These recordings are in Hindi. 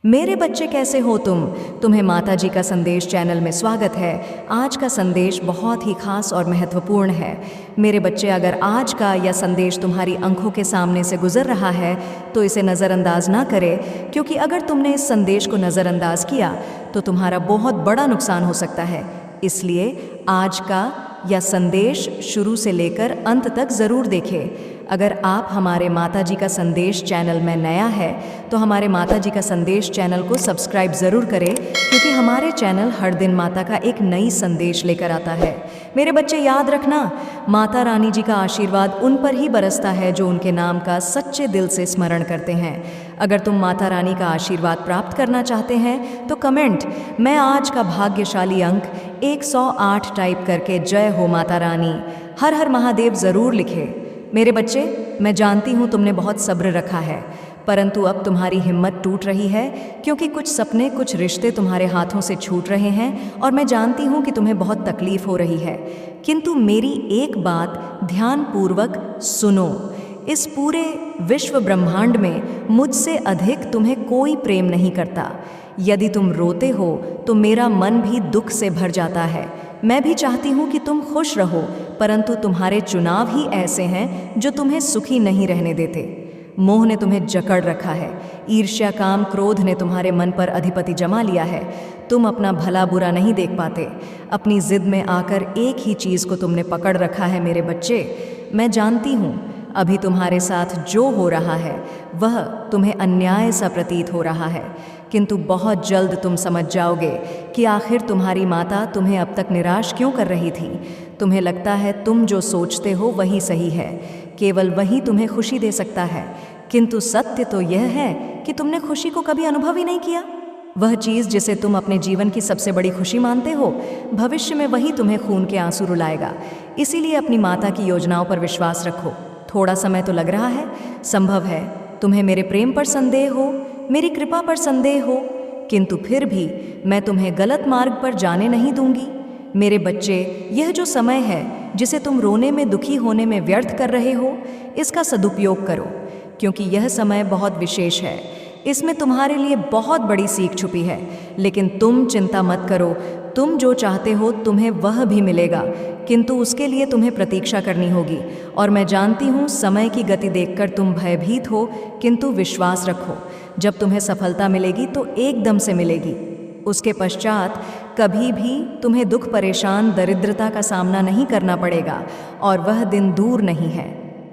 मेरे बच्चे कैसे हो तुम? तुम्हें माता जी का संदेश चैनल में स्वागत है। आज का संदेश बहुत ही खास और महत्वपूर्ण है। मेरे बच्चे, अगर आज का यह संदेश तुम्हारी आंखों के सामने से गुजर रहा है तो इसे नज़रअंदाज ना करें, क्योंकि अगर तुमने इस संदेश को नज़रअंदाज किया तो तुम्हारा बहुत बड़ा नुकसान हो सकता है। इसलिए आज का यह संदेश शुरू से लेकर अंत तक ज़रूर देखें। अगर आप हमारे माता जी का संदेश चैनल में नया है तो हमारे माता जी का संदेश चैनल को सब्सक्राइब ज़रूर करें, क्योंकि हमारे चैनल हर दिन माता का एक नई संदेश लेकर आता है। मेरे बच्चे, याद रखना, माता रानी जी का आशीर्वाद उन पर ही बरसता है जो उनके नाम का सच्चे दिल से स्मरण करते हैं। अगर तुम माता रानी का आशीर्वाद प्राप्त करना चाहते हैं तो कमेंट मैं आज का भाग्यशाली अंक 108 टाइप करके जय हो माता रानी, हर हर महादेव ज़रूर लिखें। मेरे बच्चे, मैं जानती हूँ तुमने बहुत सब्र रखा है, परंतु अब तुम्हारी हिम्मत टूट रही है, क्योंकि कुछ सपने, कुछ रिश्ते तुम्हारे हाथों से छूट रहे हैं और मैं जानती हूँ कि तुम्हें बहुत तकलीफ हो रही है। किंतु मेरी एक बात ध्यानपूर्वक सुनो। इस पूरे विश्व ब्रह्मांड में मुझसे अधिक तुम्हें कोई प्रेम नहीं करता। यदि तुम रोते हो तो मेरा मन भी दुख से भर जाता है। मैं भी चाहती हूँ कि तुम खुश रहो, परंतु तुम्हारे चुनाव ही ऐसे हैं जो तुम्हें सुखी नहीं रहने देते। मोह ने तुम्हें जकड़ रखा है, ईर्ष्या, काम, क्रोध ने तुम्हारे मन पर अधिपति जमा लिया है। तुम अपना भला बुरा नहीं देख पाते। अपनी जिद में आकर एक ही चीज़ को तुमने पकड़ रखा है। मेरे बच्चे, मैं जानती हूँ अभी तुम्हारे साथ जो हो रहा है वह तुम्हें अन्याय सा प्रतीत हो रहा है, किंतु बहुत जल्द तुम समझ जाओगे कि आखिर तुम्हारी माता तुम्हें अब तक निराश क्यों कर रही थी। तुम्हें लगता है तुम जो सोचते हो वही सही है, केवल वही तुम्हें खुशी दे सकता है, किंतु सत्य तो यह है कि तुमने खुशी को कभी अनुभव ही नहीं किया। वह चीज़ जिसे तुम अपने जीवन की सबसे बड़ी खुशी मानते हो, भविष्य में वही तुम्हें खून के आंसू रुलाएगा। इसीलिए अपनी माता की योजनाओं पर विश्वास रखो। थोड़ा समय तो लग रहा है, संभव है तुम्हें मेरे प्रेम पर संदेह हो, मेरी कृपा पर संदेह हो, किंतु फिर भी मैं तुम्हें गलत मार्ग पर जाने नहीं दूंगी। मेरे बच्चे, यह जो समय है जिसे तुम रोने में, दुखी होने में व्यर्थ कर रहे हो, इसका सदुपयोग करो, क्योंकि यह समय बहुत विशेष है। इसमें तुम्हारे लिए बहुत बड़ी सीख छुपी है। लेकिन तुम चिंता मत करो, तुम जो चाहते हो तुम्हें वह भी मिलेगा, किंतु उसके लिए तुम्हें प्रतीक्षा करनी होगी। और मैं जानती हूँ समय की गति देखकर तुम भयभीत हो, किंतु विश्वास रखो, जब तुम्हें सफलता मिलेगी तो एकदम से मिलेगी। उसके पश्चात कभी भी तुम्हें दुख, परेशान, दरिद्रता का सामना नहीं करना पड़ेगा, और वह दिन दूर नहीं है।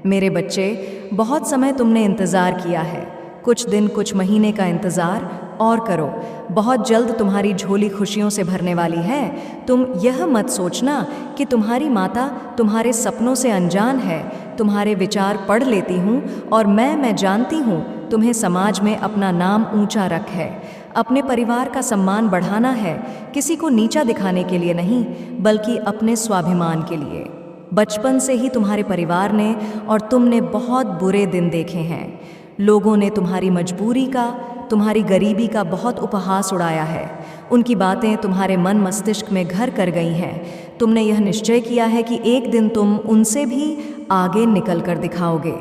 मेरे बच्चे, बहुत समय तुमने इंतज़ार किया है, कुछ दिन, कुछ महीने का इंतज़ार और करो। बहुत जल्द तुम्हारी झोली खुशियों से भरने वाली है। तुम यह मत सोचना कि तुम्हारी माता तुम्हारे सपनों से अनजान है। तुम्हारे विचार पढ़ लेती हूँ, और मैं जानती हूँ तुम्हें समाज में अपना नाम ऊंचा रख है, अपने परिवार का सम्मान बढ़ाना है, किसी को नीचा दिखाने के लिए नहीं, बल्कि अपने स्वाभिमान के लिए। बचपन से ही तुम्हारे परिवार ने और तुमने बहुत बुरे दिन देखे हैं। लोगों ने तुम्हारी मजबूरी का, तुम्हारी गरीबी का बहुत उपहास उड़ाया है। उनकी बातें तुम्हारे मन मस्तिष्क में घर कर गई हैं। तुमने यह निश्चय किया है कि एक दिन तुम उनसे भी आगे निकल कर दिखाओगे।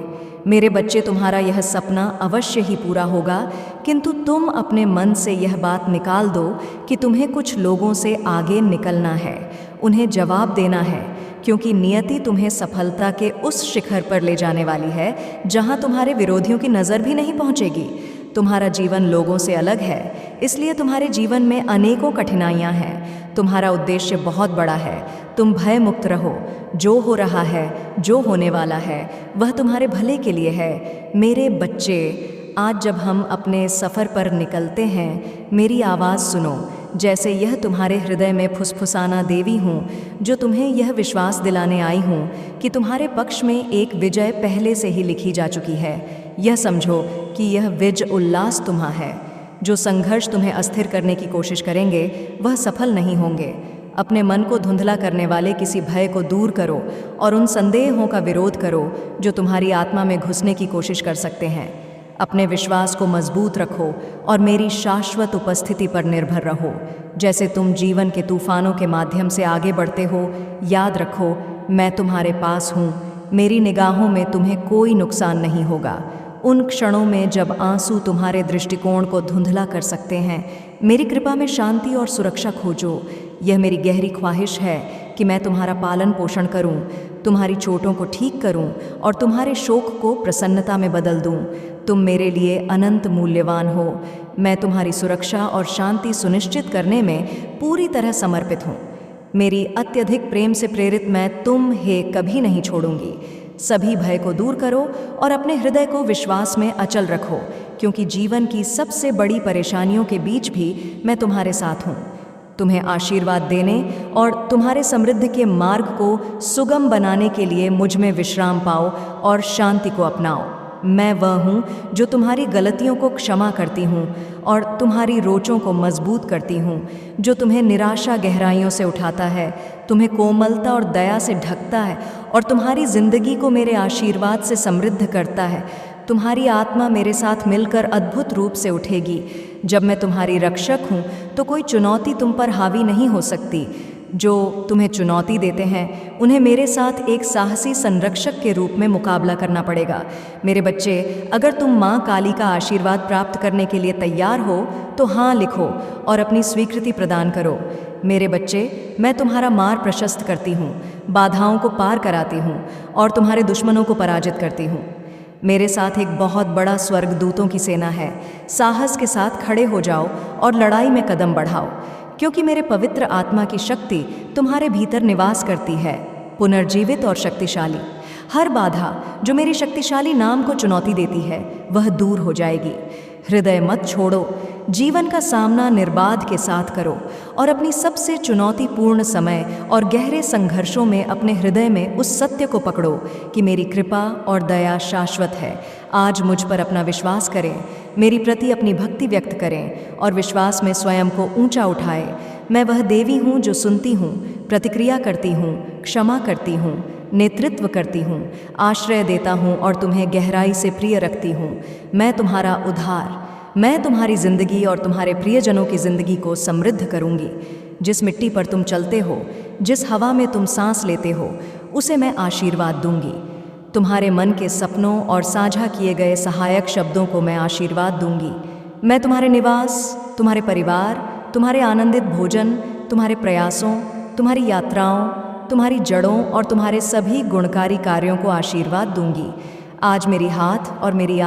मेरे बच्चे, तुम्हारा यह सपना अवश्य ही पूरा होगा, किंतु तुम अपने मन से यह बात निकाल दो कि तुम्हें कुछ लोगों से आगे निकलना है, उन्हें जवाब देना है, क्योंकि नियति तुम्हें सफलता के उस शिखर पर ले जाने वाली है जहां तुम्हारे विरोधियों की नज़र भी नहीं पहुंचेगी। तुम्हारा जीवन लोगों से अलग है, इसलिए तुम्हारे जीवन में अनेकों कठिनाइयां हैं। तुम्हारा उद्देश्य बहुत बड़ा है। तुम भय मुक्त रहो। जो हो रहा है, जो होने वाला है, वह तुम्हारे भले के लिए है। मेरे बच्चे, आज जब हम अपने सफ़र पर निकलते हैं, मेरी आवाज़ सुनो, जैसे यह तुम्हारे हृदय में फुसफुसाना देवी हूँ, जो तुम्हें यह विश्वास दिलाने आई हूँ कि तुम्हारे पक्ष में एक विजय पहले से ही लिखी जा चुकी है। यह समझो कि यह विजय उल्लास तुम्हारा है। जो संघर्ष तुम्हें अस्थिर करने की कोशिश करेंगे वह सफल नहीं होंगे। अपने मन को धुंधला करने वाले किसी भय को दूर करो और उन संदेहों का विरोध करो जो तुम्हारी आत्मा में घुसने की कोशिश कर सकते हैं। अपने विश्वास को मजबूत रखो और मेरी शाश्वत उपस्थिति पर निर्भर रहो। जैसे तुम जीवन के तूफानों के माध्यम से आगे बढ़ते हो, याद रखो मैं तुम्हारे पास हूँ। मेरी निगाहों में तुम्हें कोई नुकसान नहीं होगा। उन क्षणों में जब आंसू तुम्हारे दृष्टिकोण को धुंधला कर सकते हैं, मेरी कृपा में शांति और सुरक्षा खोजो। यह मेरी गहरी ख्वाहिश है कि मैं तुम्हारा पालन पोषण करूं, तुम्हारी चोटों को ठीक करूं और तुम्हारे शोक को प्रसन्नता में बदल दूं। तुम मेरे लिए अनंत मूल्यवान हो। मैं तुम्हारी सुरक्षा और शांति सुनिश्चित करने में पूरी तरह समर्पित हूँ। मेरी अत्यधिक प्रेम से प्रेरित मैं तुम हे कभी नहीं छोड़ूंगी। सभी भय को दूर करो और अपने हृदय को विश्वास में अचल रखो, क्योंकि जीवन की सबसे बड़ी परेशानियों के बीच भी मैं तुम्हारे साथ हूँ। तुम्हें आशीर्वाद देने और तुम्हारे समृद्धि के मार्ग को सुगम बनाने के लिए मुझ में विश्राम पाओ और शांति को अपनाओ। मैं वह हूँ जो तुम्हारी गलतियों को क्षमा करती हूँ और तुम्हारी रोचों को मजबूत करती हूँ, जो तुम्हें निराशा गहराइयों से उठाता है, तुम्हें कोमलता और दया से ढकता है और तुम्हारी जिंदगी को मेरे आशीर्वाद से समृद्ध करता है। तुम्हारी आत्मा मेरे साथ मिलकर अद्भुत रूप से उठेगी। जब मैं तुम्हारी रक्षक हूँ तो कोई चुनौती तुम पर हावी नहीं हो सकती। जो तुम्हें चुनौती देते हैं उन्हें मेरे साथ एक साहसी संरक्षक के रूप में मुकाबला करना पड़ेगा। मेरे बच्चे, अगर तुम माँ काली का आशीर्वाद प्राप्त करने के लिए तैयार हो तो हाँ लिखो और अपनी स्वीकृति प्रदान करो। मेरे बच्चे, मैं तुम्हारा मार्ग प्रशस्त करती हूँ, बाधाओं को पार कराती हूँ और तुम्हारे दुश्मनों को पराजित करती हूँ। मेरे साथ एक बहुत बड़ा स्वर्गदूतों की सेना है। साहस के साथ खड़े हो जाओ और लड़ाई में कदम बढ़ाओ, क्योंकि मेरे पवित्र आत्मा की शक्ति तुम्हारे भीतर निवास करती है, पुनर्जीवित और शक्तिशाली। हर बाधा जो मेरी शक्तिशाली नाम को चुनौती देती है वह दूर हो जाएगी। हृदय मत छोड़ो, जीवन का सामना निर्बाध के साथ करो और अपनी सबसे चुनौतीपूर्ण समय और गहरे संघर्षों में अपने हृदय में उस सत्य को पकड़ो कि मेरी कृपा और दया शाश्वत है। आज मुझ पर अपना विश्वास करें, मेरी प्रति अपनी भक्ति व्यक्त करें और विश्वास में स्वयं को ऊंचा उठाएं। मैं वह देवी हूँ जो सुनती हूँ, प्रतिक्रिया करती हूँ, क्षमा करती हूँ, नेतृत्व करती हूँ, आश्रय देता हूँ और तुम्हें गहराई से प्रिय रखती हूँ। मैं तुम्हारा उद्धार, मैं तुम्हारी जिंदगी और तुम्हारे प्रियजनों की जिंदगी को समृद्ध करूँगी। जिस मिट्टी पर तुम चलते हो, जिस हवा में तुम सांस लेते हो, उसे मैं आशीर्वाद दूंगी। तुम्हारे मन के सपनों और साझा किए गए सहायक शब्दों को मैं आशीर्वाद दूंगी। मैं तुम्हारे निवास, तुम्हारे परिवार, तुम्हारे आनंदित भोजन, तुम्हारे प्रयासों, तुम्हारी यात्राओं, तुम्हारी जड़ों और तुम्हारे सभी गुणकारी कार्यों को आशीर्वाद दूंगी। आज मेरी हाथ और मेरी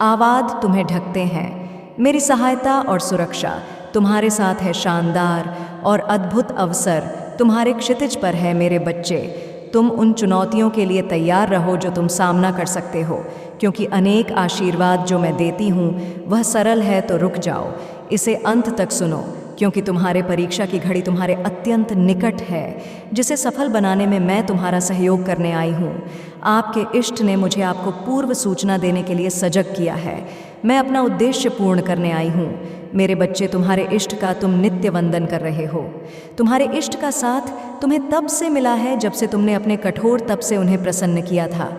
आवाद तुम्हें ढकते हैं। मेरी सहायता और सुरक्षा तुम्हारे साथ है। शानदार और अद्भुत अवसर तुम्हारे क्षितिज पर है। मेरे बच्चे, तुम उन चुनौतियों के लिए तैयार रहो जो तुम सामना कर सकते हो, क्योंकि अनेक आशीर्वाद जो मैं देती हूँ वह सरल है। तो रुक जाओ, इसे अंत तक सुनो, क्योंकि तुम्हारे परीक्षा की घड़ी तुम्हारे अत्यंत निकट है, जिसे सफल बनाने में मैं तुम्हारा सहयोग करने आई हूँ। आपके इष्ट ने मुझे आपको पूर्व सूचना देने के लिए सजग किया है। मैं अपना उद्देश्य पूर्ण करने आई हूँ। मेरे बच्चे, तुम्हारे इष्ट का तुम नित्य वंदन कर रहे हो। तुम्हारे इष्ट का साथ तुम्हें तब से मिला है जब से तुमने अपने कठोर तप से उन्हें प्रसन्न किया था।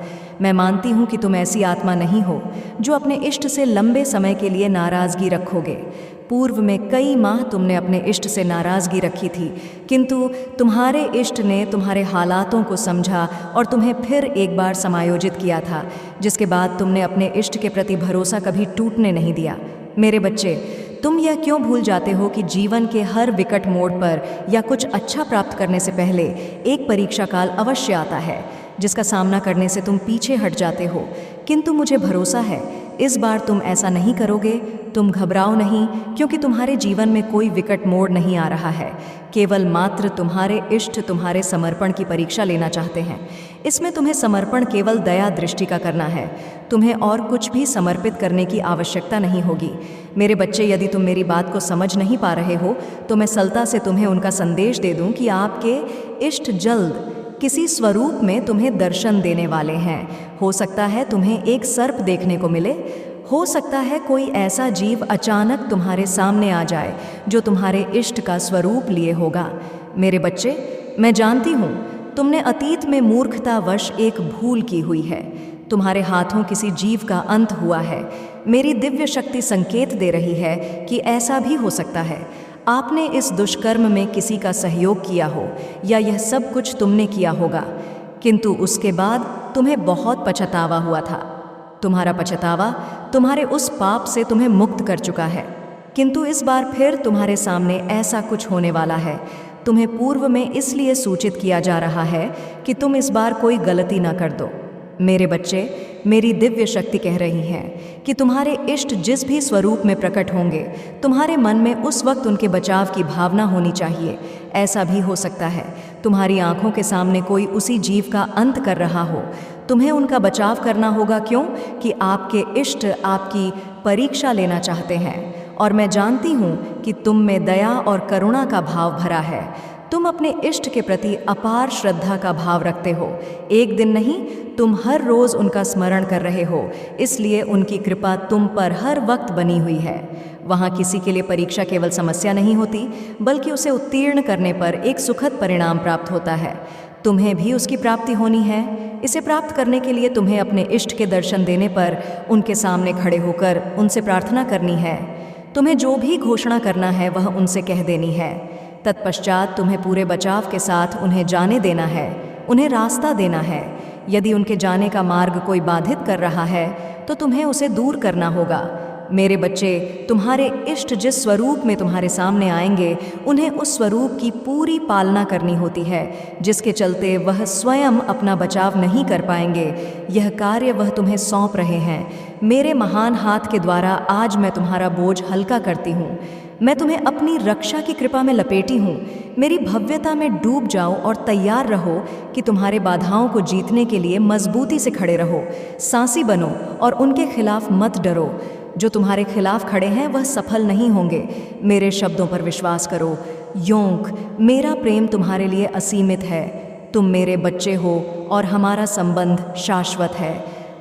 मैं मानती हूँ कि तुम ऐसी आत्मा नहीं हो जो अपने इष्ट से लंबे समय के लिए नाराज़गी रखोगे। पूर्व में कई माह तुमने अपने इष्ट से नाराज़गी रखी थी, किंतु तुम्हारे इष्ट ने तुम्हारे हालातों को समझा और तुम्हें फिर एक बार समायोजित किया था, जिसके बाद तुमने अपने इष्ट के प्रति भरोसा कभी टूटने नहीं दिया। मेरे बच्चे, तुम यह क्यों भूल जाते हो कि जीवन के हर विकट मोड़ पर या कुछ अच्छा प्राप्त करने से पहले एक परीक्षा काल अवश्य आता है, जिसका सामना करने से तुम पीछे हट जाते हो। किंतु मुझे भरोसा है, इस बार तुम ऐसा नहीं करोगे। तुम घबराओ नहीं, क्योंकि तुम्हारे जीवन में कोई विकट मोड़ नहीं आ रहा है। केवल मात्र तुम्हारे इष्ट तुम्हारे समर्पण की परीक्षा लेना चाहते हैं। इसमें तुम्हें समर्पण केवल दया दृष्टि का करना है। तुम्हें और कुछ भी समर्पित करने की आवश्यकता नहीं होगी। मेरे बच्चे, यदि तुम मेरी बात को समझ नहीं पा रहे हो तो मैं सरलता से तुम्हें उनका संदेश दे दूं कि आपके इष्ट जल्द किसी स्वरूप में तुम्हें दर्शन देने वाले हैं। हो सकता है तुम्हें एक सर्प देखने को मिले, हो सकता है कोई ऐसा जीव अचानक तुम्हारे सामने आ जाए जो तुम्हारे इष्ट का स्वरूप लिए होगा। मेरे बच्चे, मैं जानती हूँ तुमने अतीत में मूर्खतावश एक भूल की हुई है। तुम्हारे हाथों किसी जीव का अंत हुआ है। मेरी दिव्य शक्ति संकेत दे रही है कि ऐसा भी हो सकता है। आपने इस दुष्कर्म में किसी का सहयोग किया हो या यह सब कुछ तुमने किया होगा, किंतु उसके बाद तुम्हें बहुत पछतावा हुआ था। तुम्हारा पछतावा तुम्हारे उस पाप से तुम्हें मुक्त कर चुका है, किंतु इस बार फिर तुम्हारे सामने ऐसा कुछ होने वाला है। तुम्हें पूर्व में इसलिए सूचित किया जा रहा है कि तुम इस बार कोई गलती ना कर दो। मेरे बच्चे, मेरी दिव्य शक्ति कह रही है कि तुम्हारे इष्ट जिस भी स्वरूप में प्रकट होंगे, तुम्हारे मन में उस वक्त उनके बचाव की भावना होनी चाहिए। ऐसा भी हो सकता है तुम्हारी आंखों के सामने कोई उसी जीव का अंत कर रहा हो। तुम्हें उनका बचाव करना होगा, क्यों कि आपके इष्ट आपकी परीक्षा लेना चाहते हैं, और मैं जानती हूँ कि तुम में दया और करुणा का भाव भरा है। तुम अपने इष्ट के प्रति अपार श्रद्धा का भाव रखते हो। एक दिन नहीं, तुम हर रोज़ उनका स्मरण कर रहे हो, इसलिए उनकी कृपा तुम पर हर वक्त बनी हुई है। वहाँ किसी के लिए परीक्षा केवल समस्या नहीं होती, बल्कि उसे उत्तीर्ण करने पर एक सुखद परिणाम प्राप्त होता है। तुम्हें भी उसकी प्राप्ति होनी है। इसे प्राप्त करने के लिए तुम्हें अपने इष्ट के दर्शन देने पर उनके सामने खड़े होकर उनसे प्रार्थना करनी है। तुम्हें जो भी घोषणा करना है वह उनसे कह देनी है। तत्पश्चात तुम्हें पूरे बचाव के साथ उन्हें जाने देना है, उन्हें रास्ता देना है। यदि उनके जाने का मार्ग कोई बाधित कर रहा है तो तुम्हें उसे दूर करना होगा। मेरे बच्चे, तुम्हारे इष्ट जिस स्वरूप में तुम्हारे सामने आएंगे, उन्हें उस स्वरूप की पूरी पालना करनी होती है, जिसके चलते वह स्वयं अपना बचाव नहीं कर पाएंगे। यह कार्य वह तुम्हें सौंप रहे हैं। मेरे महान हाथ के द्वारा आज मैं तुम्हारा बोझ हल्का करती हूँ। मैं तुम्हें अपनी रक्षा की कृपा में लपेटी हूँ। मेरी भव्यता में डूब जाओ और तैयार रहो कि तुम्हारे बाधाओं को जीतने के लिए मजबूती से खड़े रहो। साहसी बनो और उनके खिलाफ मत डरो। जो तुम्हारे खिलाफ खड़े हैं वह सफल नहीं होंगे। मेरे शब्दों पर विश्वास करो। योंक, मेरा प्रेम तुम्हारे लिए असीमित है। तुम मेरे बच्चे हो और हमारा संबंध शाश्वत है।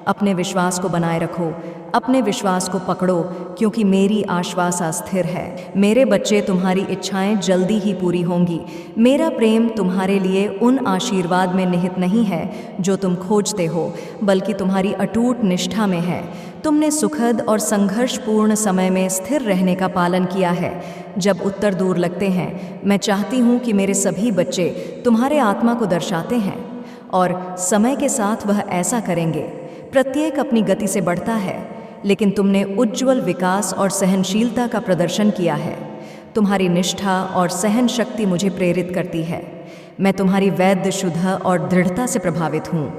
अपने विश्वास को बनाए रखो, अपने विश्वास को पकड़ो, क्योंकि मेरी आश्वास अस्थिर है। मेरे बच्चे, तुम्हारी इच्छाएं जल्दी ही पूरी होंगी। मेरा प्रेम तुम्हारे लिए उन आशीर्वाद में निहित नहीं है जो तुम खोजते हो, बल्कि तुम्हारी अटूट निष्ठा में है। तुमने सुखद और संघर्षपूर्ण समय में स्थिर रहने का पालन किया है। जब उत्तर दूर लगते हैं, मैं चाहती हूँ कि मेरे सभी बच्चे तुम्हारे आत्मा को दर्शाते हैं, और समय के साथ वह ऐसा करेंगे। प्रत्येक अपनी गति से बढ़ता है, लेकिन तुमने उज्ज्वल विकास और सहनशीलता का प्रदर्शन किया है। तुम्हारी निष्ठा और सहन शक्ति मुझे प्रेरित करती है। मैं तुम्हारी वैद्य शुद्ध और दृढ़ता से प्रभावित हूँ।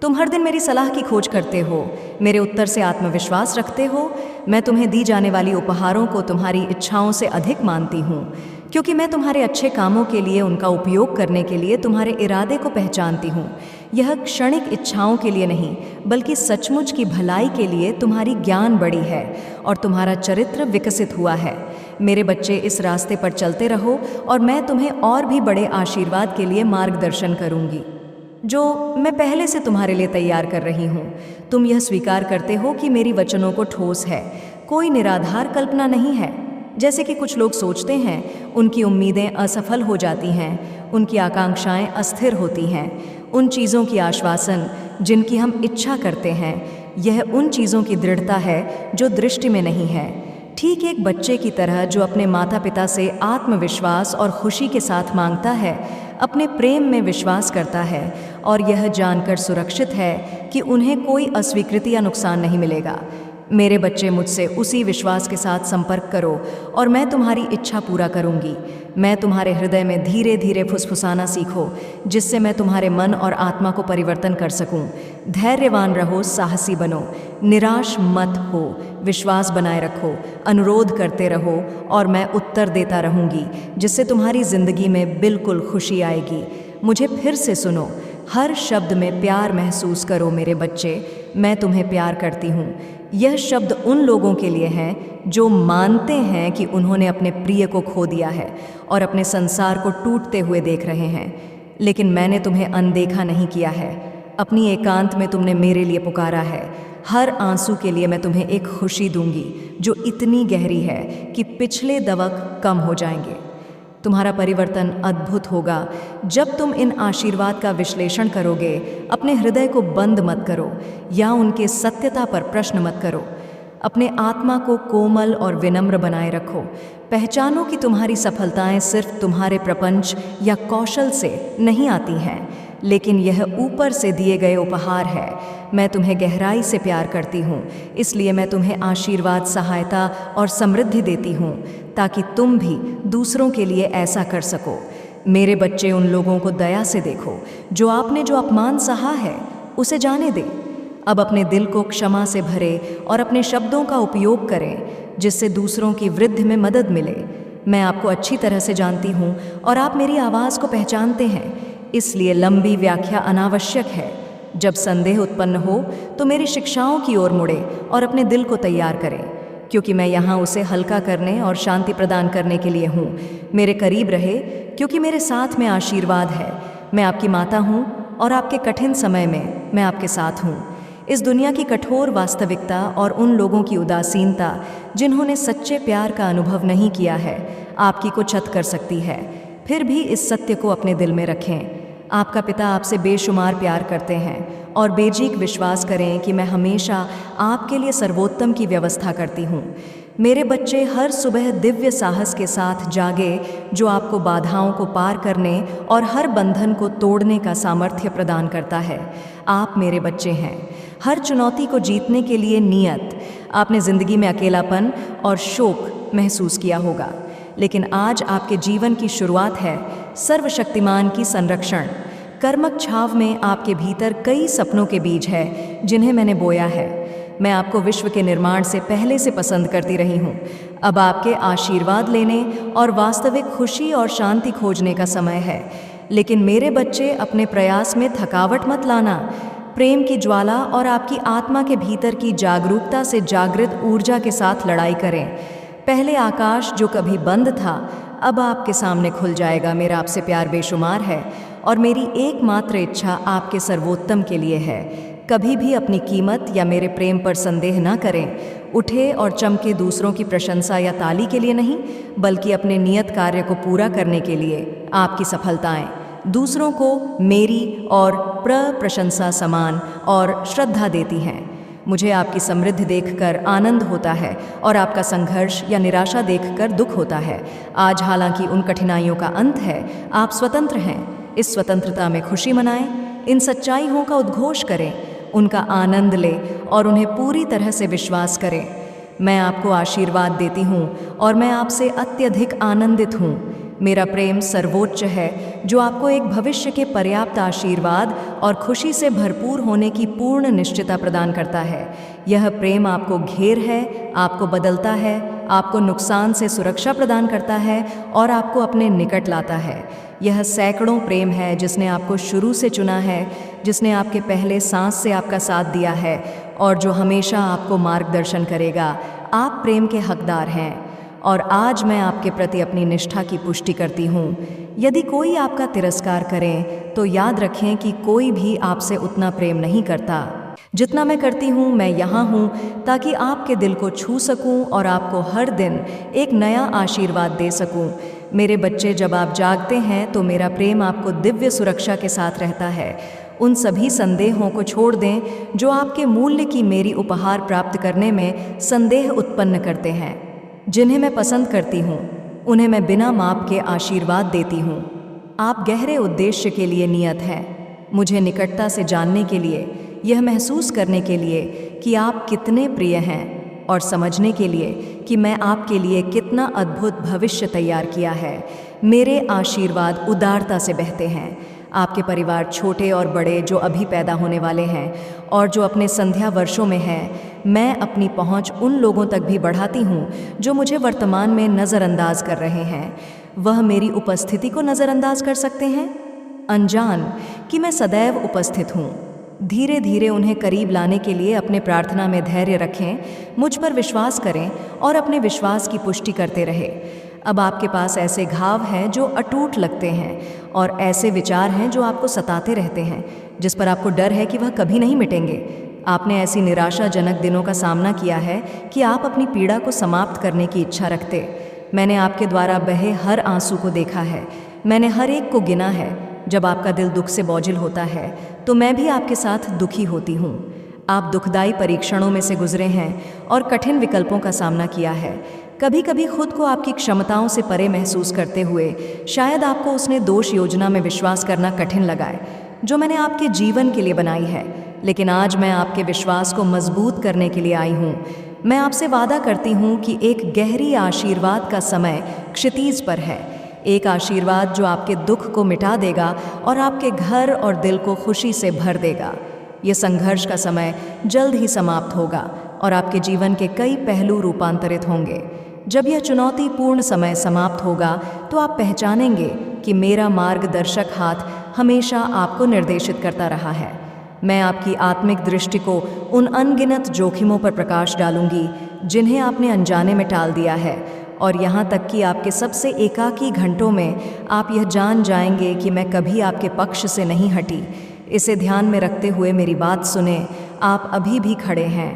तुम हर दिन मेरी सलाह की खोज करते हो, मेरे उत्तर से आत्मविश्वास रखते हो। मैं तुम्हें दी जाने वाली उपहारों को तुम्हारी इच्छाओं से अधिक मानती हूँ, क्योंकि मैं तुम्हारे अच्छे कामों के लिए, उनका उपयोग करने के लिए तुम्हारे इरादे को पहचानती हूँ। यह क्षणिक इच्छाओं के लिए नहीं, बल्कि सचमुच की भलाई के लिए तुम्हारी ज्ञान बढ़ी है और तुम्हारा चरित्र विकसित हुआ है। मेरे बच्चे, इस रास्ते पर चलते रहो और मैं तुम्हें और भी बड़े आशीर्वाद के लिए मार्गदर्शन करूँगी, जो मैं पहले से तुम्हारे लिए तैयार कर रही हूँ। तुम यह स्वीकार करते हो कि मेरी वचनों को ठोस है, कोई निराधार कल्पना नहीं है। जैसे कि कुछ लोग सोचते हैं, उनकी उम्मीदें असफल हो जाती हैं, उनकी आकांक्षाएं अस्थिर होती हैं। उन चीज़ों की आश्वासन जिनकी हम इच्छा करते हैं, यह उन चीज़ों की दृढ़ता है जो दृष्टि में नहीं है। ठीक एक बच्चे की तरह जो अपने माता पिता से आत्मविश्वास और खुशी के साथ मांगता है, अपने प्रेम में विश्वास करता है और यह जानकर सुरक्षित है कि उन्हें कोई अस्वीकृति या नुकसान नहीं मिलेगा। मेरे बच्चे, मुझसे उसी विश्वास के साथ संपर्क करो और मैं तुम्हारी इच्छा पूरा करूंगी। मैं तुम्हारे हृदय में धीरे धीरे फुसफुसाना सीखो, जिससे मैं तुम्हारे मन और आत्मा को परिवर्तन कर सकूं। धैर्यवान रहो, साहसी बनो, निराश मत हो, विश्वास बनाए रखो, अनुरोध करते रहो और मैं उत्तर देता रहूंगी, जिससे तुम्हारी जिंदगी में बिल्कुल खुशी आएगी। मुझे फिर से सुनो, हर शब्द में प्यार महसूस करो। मेरे बच्चे, मैं तुम्हें प्यार करती हूँ। यह शब्द उन लोगों के लिए हैं जो मानते हैं कि उन्होंने अपने प्रिय को खो दिया है और अपने संसार को टूटते हुए देख रहे हैं। लेकिन मैंने तुम्हें अनदेखा नहीं किया है। अपनी एकांत में तुमने मेरे लिए पुकारा है। हर आंसू के लिए मैं तुम्हें एक खुशी दूंगी जो इतनी गहरी है कि पिछले दवक कम हो जाएंगे। तुम्हारा परिवर्तन अद्भुत होगा जब तुम इन आशीर्वाद का विश्लेषण करोगे। अपने हृदय को बंद मत करो या उनके सत्यता पर प्रश्न मत करो। अपने आत्मा को कोमल और विनम्र बनाए रखो। पहचानो कि तुम्हारी सफलताएं सिर्फ तुम्हारे प्रपंच या कौशल से नहीं आती हैं। लेकिन यह ऊपर से दिए गए उपहार है। मैं तुम्हें गहराई से प्यार करती हूँ, इसलिए मैं तुम्हें आशीर्वाद, सहायता और समृद्धि देती हूँ, ताकि तुम भी दूसरों के लिए ऐसा कर सको। मेरे बच्चे, उन लोगों को दया से देखो जो आपने जो अपमान सहा है उसे जाने दें। अब अपने दिल को क्षमा से भरे और अपने शब्दों का उपयोग करें जिससे दूसरों की वृद्धि में मदद मिले। मैं आपको अच्छी तरह से जानती हूँ और आप मेरी आवाज़ को पहचानते हैं, इसलिए लंबी व्याख्या अनावश्यक है। जब संदेह उत्पन्न हो तो मेरी शिक्षाओं की ओर मुड़े और अपने दिल को तैयार करें, क्योंकि मैं यहाँ उसे हल्का करने और शांति प्रदान करने के लिए हूँ। मेरे करीब रहे, क्योंकि मेरे साथ में आशीर्वाद है। मैं आपकी माता हूँ और आपके कठिन समय में मैं आपके साथ हूँ। इस दुनिया की कठोर वास्तविकता और उन लोगों की उदासीनता जिन्होंने सच्चे प्यार का अनुभव नहीं किया है, आपकी को छत कर सकती है। फिर भी इस सत्य को अपने दिल में रखें, आपका पिता आपसे बेशुमार प्यार करते हैं, और बेझिझक विश्वास करें कि मैं हमेशा आपके लिए सर्वोत्तम की व्यवस्था करती हूँ। मेरे बच्चे, हर सुबह दिव्य साहस के साथ जागे जो आपको बाधाओं को पार करने और हर बंधन को तोड़ने का सामर्थ्य प्रदान करता है। आप मेरे बच्चे हैं। हर चुनौती को जीतने के लिए नियत। आपने ज़िंदगी में अकेलापन और शोक महसूस किया होगा, लेकिन आज आपके जीवन की शुरुआत है सर्वशक्तिमान की संरक्षण। कर्मक छाव में आपके भीतर कई सपनों के बीज है जिन्हें मैंने बोया है। मैं आपको विश्व के निर्माण से पहले से पसंद करती रही हूँ। अब आपके आशीर्वाद लेने और वास्तविक खुशी और शांति खोजने का समय है। लेकिन मेरे बच्चे, अपने प्रयास में थकावट मत लाना। प्रेम की ज्वाला और आपकी आत्मा के भीतर की जागरूकता से जागृत ऊर्जा के साथ लड़ाई करें। पहले आकाश जो कभी बंद था अब आपके सामने खुल जाएगा। मेरा आपसे प्यार बेशुमार है और मेरी एकमात्र इच्छा आपके सर्वोत्तम के लिए है। कभी भी अपनी कीमत या मेरे प्रेम पर संदेह न करें। उठे और चमके दूसरों की प्रशंसा या ताली के लिए नहीं, बल्कि अपने नियत कार्य को पूरा करने के लिए। आपकी सफलताएं दूसरों को मेरी और प्रशंसा, सम्मान और श्रद्धा देती हैं। मुझे आपकी समृद्धि देखकर आनंद होता है और आपका संघर्ष या निराशा देखकर दुख होता है। आज हालांकि उन कठिनाइयों का अंत है, आप स्वतंत्र हैं। इस स्वतंत्रता में खुशी मनाएं, इन सच्चाइयों का उद्घोष करें, उनका आनंद लें और उन्हें पूरी तरह से विश्वास करें। मैं आपको आशीर्वाद देती हूँ और मैं आपसे अत्यधिक आनंदित हूँ। मेरा प्रेम सर्वोच्च है जो आपको एक भविष्य के पर्याप्त आशीर्वाद और खुशी से भरपूर होने की पूर्ण निश्चितता प्रदान करता है। यह प्रेम आपको घेर है, आपको बदलता है, आपको नुकसान से सुरक्षा प्रदान करता है और आपको अपने निकट लाता है। यह सैकड़ों प्रेम है जिसने आपको शुरू से चुना है, जिसने आपके पहले सांस से आपका साथ दिया है और जो हमेशा आपको मार्गदर्शन करेगा। आप प्रेम के हकदार हैं और आज मैं आपके प्रति अपनी निष्ठा की पुष्टि करती हूँ। यदि कोई आपका तिरस्कार करे तो याद रखें कि कोई भी आपसे उतना प्रेम नहीं करता जितना मैं करती हूँ। मैं यहाँ हूँ ताकि आपके दिल को छू सकूँ और आपको हर दिन एक नया आशीर्वाद दे सकूँ। मेरे बच्चे, जब आप जागते हैं तो मेरा प्रेम आपको दिव्य सुरक्षा के साथ रहता है। उन सभी संदेहों को छोड़ दें जो आपके मूल्य की मेरी उपहार प्राप्त करने में संदेह उत्पन्न करते हैं। जिन्हें मैं पसंद करती हूँ उन्हें मैं बिना माप के आशीर्वाद देती हूँ। आप गहरे उद्देश्य के लिए नियत हैं, मुझे निकटता से जानने के लिए, यह महसूस करने के लिए कि आप कितने प्रिय हैं और समझने के लिए कि मैं आपके लिए कितना अद्भुत भविष्य तैयार किया है। मेरे आशीर्वाद उदारता से बहते हैं। आपके परिवार, छोटे और बड़े, जो अभी पैदा होने वाले हैं और जो अपने संध्या वर्षों में हैं, मैं अपनी पहुंच उन लोगों तक भी बढ़ाती हूं जो मुझे वर्तमान में नज़रअंदाज कर रहे हैं। वह मेरी उपस्थिति को नज़रअंदाज कर सकते हैं, अनजान कि मैं सदैव उपस्थित हूँ। धीरे धीरे उन्हें करीब लाने के लिए अपने प्रार्थना में धैर्य रखें, मुझ पर विश्वास करें और अपने विश्वास की पुष्टि करते रहे। अब आपके पास ऐसे घाव हैं जो अटूट लगते हैं और ऐसे विचार हैं जो आपको सताते रहते हैं, जिस पर आपको डर है कि वह कभी नहीं मिटेंगे। आपने ऐसी निराशाजनक दिनों का सामना किया है कि आप अपनी पीड़ा को समाप्त करने की इच्छा रखते। मैंने आपके द्वारा बहे हर आंसू को देखा है, मैंने हर एक को गिना है। जब आपका दिल दुख से बोझिल होता है तो मैं भी आपके साथ दुखी होती हूँ। आप दुखदायी परीक्षणों में से गुजरे हैं और कठिन विकल्पों का सामना किया है। कभी कभी खुद को आपकी क्षमताओं से परे महसूस करते हुए शायद आपको उसने दोष योजना में विश्वास करना कठिन लगाए। जो मैंने आपके जीवन के लिए बनाई है, लेकिन आज मैं आपके विश्वास को मजबूत करने के लिए आई हूँ। मैं आपसे वादा करती हूँ कि एक गहरी आशीर्वाद का समय क्षितिज पर है, एक आशीर्वाद जो आपके दुख को मिटा देगा और आपके घर और दिल को खुशी से भर देगा। ये संघर्ष का समय जल्द ही समाप्त होगा और आपके जीवन के कई पहलू रूपांतरित होंगे। जब यह चुनौतीपूर्ण समय समाप्त होगा तो आप पहचानेंगे कि मेरा मार्गदर्शक हाथ हमेशा आपको निर्देशित करता रहा है। मैं आपकी आत्मिक दृष्टि को उन अनगिनत जोखिमों पर प्रकाश डालूंगी जिन्हें आपने अनजाने में टाल दिया है, और यहाँ तक कि आपके सबसे एकाकी घंटों में आप यह जान जाएंगे कि मैं कभी आपके पक्ष से नहीं हटी। इसे ध्यान में रखते हुए मेरी बात सुने। आप अभी भी खड़े हैं,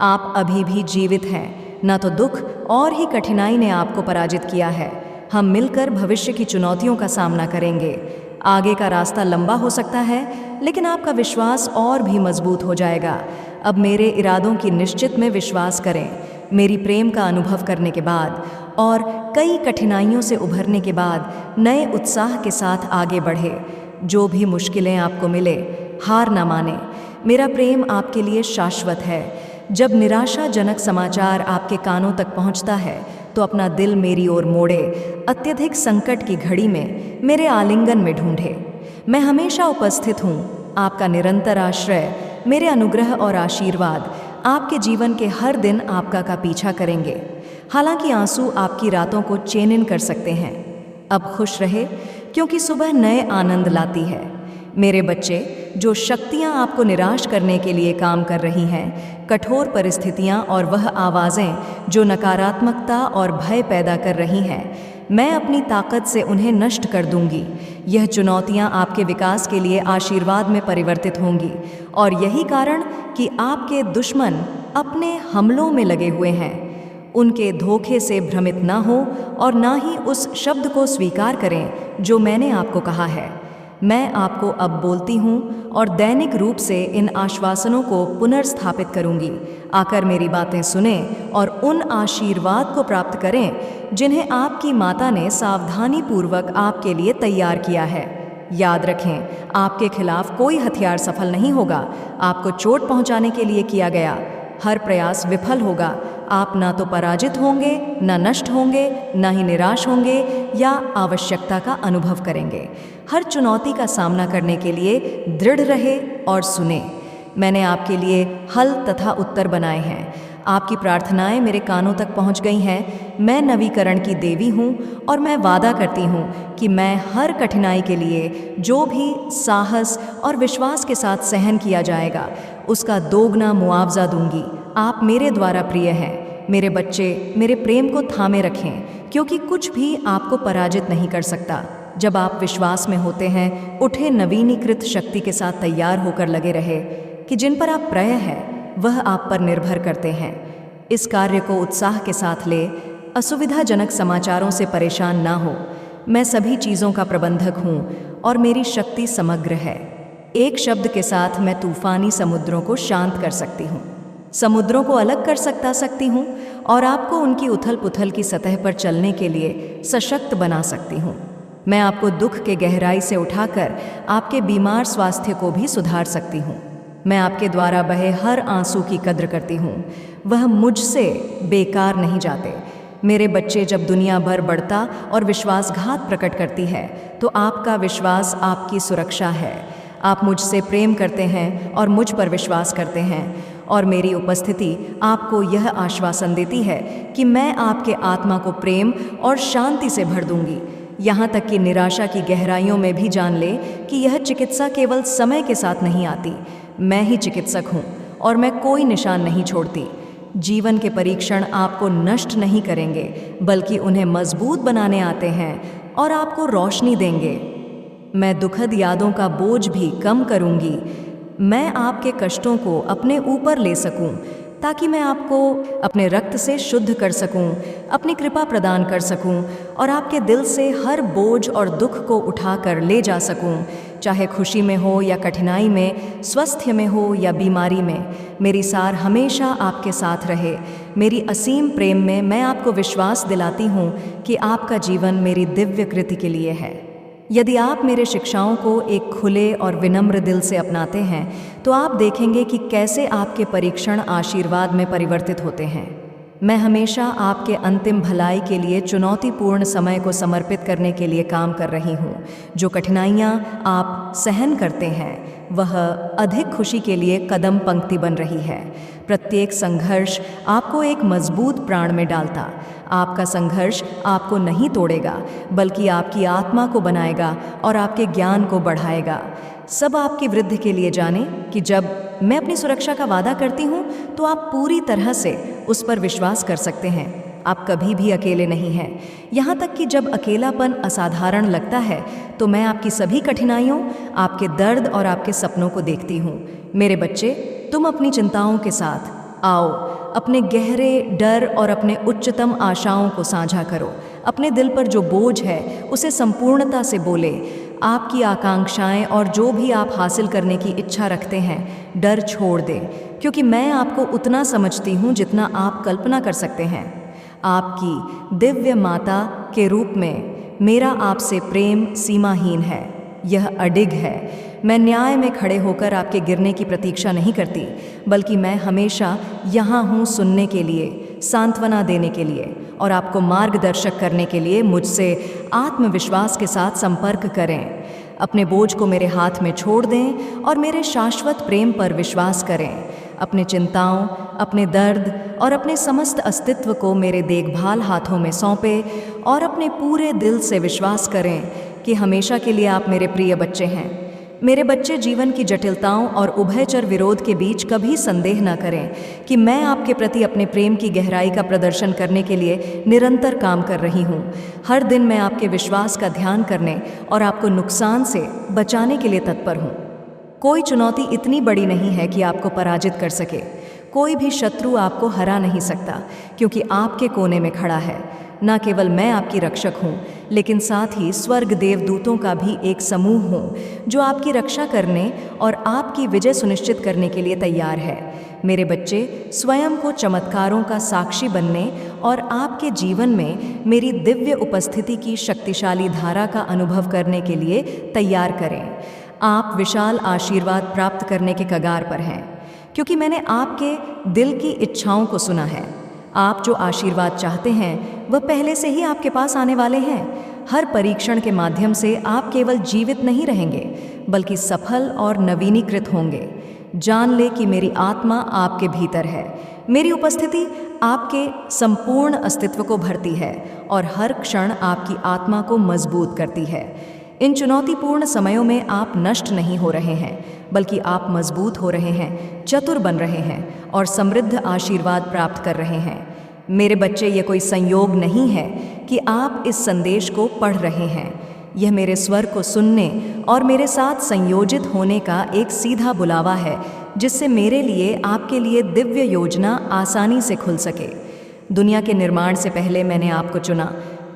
आप अभी भी जीवित हैं। ना तो दुख और ही कठिनाई ने आपको पराजित किया है। हम मिलकर भविष्य की चुनौतियों का सामना करेंगे। आगे का रास्ता लंबा हो सकता है, लेकिन आपका विश्वास और भी मजबूत हो जाएगा। अब मेरे इरादों की निश्चित में विश्वास करें। मेरी प्रेम का अनुभव करने के बाद और कई कठिनाइयों से उभरने के बाद नए उत्साह के साथ आगे बढ़े। जो भी मुश्किलें आपको मिले, हार ना माने। मेरा प्रेम आपके लिए शाश्वत है। जब निराशाजनक समाचार आपके कानों तक पहुंचता है तो अपना दिल मेरी ओर मोड़े। अत्यधिक संकट की घड़ी में मेरे आलिंगन में ढूंढे। मैं हमेशा उपस्थित हूँ। आपका निरंतर आश्रय, मेरे अनुग्रह और आशीर्वाद आपके जीवन के हर दिन आपका का पीछा करेंगे। हालांकि आंसू आपकी रातों को चैनिन कर सकते हैं। अब खुश रहे, क्योंकि सुबह नए आनंद लाती है। मेरे बच्चे, जो शक्तियाँ आपको निराश करने के लिए काम कर रही हैं, कठोर परिस्थितियाँ और वह आवाज़ें जो नकारात्मकता और भय पैदा कर रही हैं, मैं अपनी ताकत से उन्हें नष्ट कर दूंगी। यह चुनौतियाँ आपके विकास के लिए आशीर्वाद में परिवर्तित होंगी, और यही कारण कि आपके दुश्मन अपने हमलों में लगे हुए हैं। उनके धोखे से भ्रमित ना हो और ना ही उस शब्द को स्वीकार करें जो मैंने आपको कहा है। मैं आपको अब बोलती हूँ और दैनिक रूप से इन आश्वासनों को पुनर्स्थापित करूँगी। आकर मेरी बातें सुने और उन आशीर्वाद को प्राप्त करें जिन्हें आपकी माता ने सावधानीपूर्वक आपके लिए तैयार किया है। याद रखें, आपके खिलाफ कोई हथियार सफल नहीं होगा। आपको चोट पहुँचाने के लिए किया गया हर प्रयास विफल होगा। आप ना तो पराजित होंगे, ना नष्ट होंगे, ना ही निराश होंगे या आवश्यकता का अनुभव करेंगे। हर चुनौती का सामना करने के लिए दृढ़ रहे और सुने। मैंने आपके लिए हल तथा उत्तर बनाए हैं। आपकी प्रार्थनाएं मेरे कानों तक पहुंच गई हैं। मैं नवीकरण की देवी हूं और मैं वादा करती हूं कि मैं हर कठिनाई के लिए जो भी साहस और विश्वास के साथ सहन किया जाएगा, उसका दोगुना मुआवजा दूंगी। आप मेरे द्वारा प्रिय हैं। मेरे बच्चे, मेरे प्रेम को थामे रखें, क्योंकि कुछ भी आपको पराजित नहीं कर सकता। जब आप विश्वास में होते हैं, उठे नवीनीकृत शक्ति के साथ तैयार होकर लगे रहे कि जिन पर आप प्रिय हैं वह आप पर निर्भर करते हैं। इस कार्य को उत्साह के साथ ले। असुविधाजनक समाचारों से परेशान ना हो। मैं सभी चीज़ों का प्रबंधक हूँ और मेरी शक्ति समग्र है। एक शब्द के साथ मैं तूफानी समुद्रों को शांत कर सकती हूँ, समुद्रों को अलग कर सकती हूँ और आपको उनकी उथल पुथल की सतह पर चलने के लिए सशक्त बना सकती हूँ। मैं आपको दुख के गहराई से उठाकर आपके बीमार स्वास्थ्य को भी सुधार सकती हूँ। मैं आपके द्वारा बहे हर आंसू की कद्र करती हूँ। वह मुझसे बेकार नहीं जाते। मेरे बच्चे, जब दुनिया भर बढ़ता और विश्वासघात प्रकट करती है तो आपका विश्वास आपकी सुरक्षा है। आप मुझसे प्रेम करते हैं और मुझ पर विश्वास करते हैं, और मेरी उपस्थिति आपको यह आश्वासन देती है कि मैं आपके आत्मा को प्रेम और शांति से भर दूंगी। यहाँ तक कि निराशा की गहराइयों में भी जान ले कि यह चिकित्सा केवल समय के साथ नहीं आती। मैं ही चिकित्सक हूँ और मैं कोई निशान नहीं छोड़ती। जीवन के परीक्षण आपको नष्ट नहीं करेंगे, बल्कि उन्हें मजबूत बनाने आते हैं और आपको रोशनी देंगे। मैं दुखद यादों का बोझ भी कम करूँगी। मैं आपके कष्टों को अपने ऊपर ले सकूं, ताकि मैं आपको अपने रक्त से शुद्ध कर सकूं, अपनी कृपा प्रदान कर सकूं और आपके दिल से हर बोझ और दुख को उठाकर ले जा सकूं। चाहे खुशी में हो या कठिनाई में, स्वास्थ्य में हो या बीमारी में, मेरी सार हमेशा आपके साथ रहे। मेरी असीम प्रेम में मैं आपको विश्वास दिलाती हूँ कि आपका जीवन मेरी दिव्य कृति के लिए है। यदि आप मेरे शिक्षाओं को एक खुले और विनम्र दिल से अपनाते हैं तो आप देखेंगे कि कैसे आपके परीक्षण आशीर्वाद में परिवर्तित होते हैं। मैं हमेशा आपके अंतिम भलाई के लिए चुनौतीपूर्ण समय को समर्पित करने के लिए काम कर रही हूँ। जो कठिनाइयाँ आप सहन करते हैं वह अधिक खुशी के लिए कदम पंक्ति बन रही है। प्रत्येक संघर्ष आपको एक मजबूत प्राण में डालता। आपका संघर्ष आपको नहीं तोड़ेगा बल्कि आपकी आत्मा को बनाएगा और आपके ज्ञान को बढ़ाएगा। सब आपकी वृद्धि के लिए जाने कि जब मैं अपनी सुरक्षा का वादा करती हूँ तो आप पूरी तरह से उस पर विश्वास कर सकते हैं। आप कभी भी अकेले नहीं हैं। यहाँ तक कि जब अकेलापन असाधारण लगता है तो मैं आपकी सभी कठिनाइयों, आपके दर्द और आपके सपनों को देखती हूँ। मेरे बच्चे, तुम अपनी चिंताओं के साथ आओ, अपने गहरे डर और अपने उच्चतम आशाओं को साझा करो। अपने दिल पर जो बोझ है उसे संपूर्णता से बोले। आपकी आकांक्षाएं और जो भी आप हासिल करने की इच्छा रखते हैं, डर छोड़ दें, क्योंकि मैं आपको उतना समझती हूँ जितना आप कल्पना कर सकते हैं। आपकी दिव्य माता के रूप में मेरा आपसे प्रेम सीमाहीन है, यह अडिग है। मैं न्याय में खड़े होकर आपके गिरने की प्रतीक्षा नहीं करती, बल्कि मैं हमेशा यहाँ हूँ सुनने के लिए, सांत्वना देने के लिए और आपको मार्गदर्शक करने के लिए। मुझसे आत्मविश्वास के साथ संपर्क करें। अपने बोझ को मेरे हाथ में छोड़ दें और मेरे शाश्वत प्रेम पर विश्वास करें। अपने चिंताओं, अपने दर्द और अपने समस्त अस्तित्व को मेरे देखभाल हाथों में सौंपें और अपने पूरे दिल से विश्वास करें कि हमेशा के लिए आप मेरे प्रिय बच्चे हैं। मेरे बच्चे, जीवन की जटिलताओं और उभयचर विरोध के बीच कभी संदेह न करें कि मैं आपके प्रति अपने प्रेम की गहराई का प्रदर्शन करने के लिए निरंतर काम कर रही हूँ। हर दिन मैं आपके विश्वास का ध्यान करने और आपको नुकसान से बचाने के लिए तत्पर हूँ। कोई चुनौती इतनी बड़ी नहीं है कि आपको पराजित कर सके। कोई भी शत्रु आपको हरा नहीं सकता, क्योंकि आपके कोने में खड़ा है। न केवल मैं आपकी रक्षक हूँ, लेकिन साथ ही स्वर्ग देवदूतों का भी एक समूह हूँ जो आपकी रक्षा करने और आपकी विजय सुनिश्चित करने के लिए तैयार है। मेरे बच्चे, स्वयं को चमत्कारों का साक्षी बनने और आपके जीवन में मेरी दिव्य उपस्थिति की शक्तिशाली धारा का अनुभव करने के लिए तैयार करें। आप विशाल आशीर्वाद प्राप्त करने के कगार पर हैं, क्योंकि मैंने आपके दिल की इच्छाओं को सुना है। आप जो आशीर्वाद चाहते हैं वह पहले से ही आपके पास आने वाले हैं। हर परीक्षण के माध्यम से आप केवल जीवित नहीं रहेंगे, बल्कि सफल और नवीनीकृत होंगे। जान ले कि मेरी आत्मा आपके भीतर है। मेरी उपस्थिति आपके संपूर्ण अस्तित्व को भरती है और हर क्षण आपकी आत्मा को मजबूत करती है। इन चुनौतीपूर्ण समयों में आप नष्ट नहीं हो रहे हैं, बल्कि आप मजबूत हो रहे हैं, चतुर बन रहे हैं और समृद्ध आशीर्वाद प्राप्त कर रहे हैं। मेरे बच्चे, ये कोई संयोग नहीं है कि आप इस संदेश को पढ़ रहे हैं। यह मेरे स्वर को सुनने और मेरे साथ संयोजित होने का एक सीधा बुलावा है, जिससे मेरे लिए आपके लिए दिव्य योजना आसानी से खुल सके। दुनिया के निर्माण से पहले मैंने आपको चुना,